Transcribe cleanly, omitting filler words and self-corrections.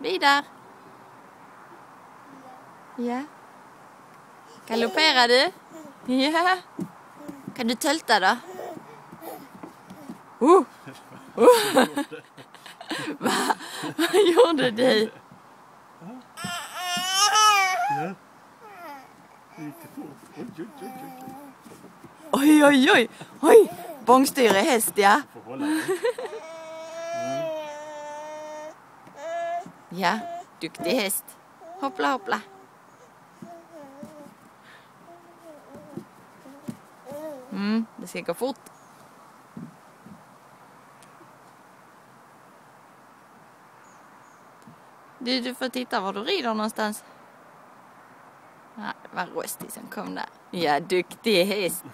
Vidar. Ja. Galopperar du? Ja. Kan du tölta då? Vad gjorde du? Ja. Oj. Bångstyrig häst, ja. Ja, duktig häst. Hoppla. Det ska gå fort. Du får titta var du rider någonstans. Ja, det var Rosti som kom där. Ja, duktig häst.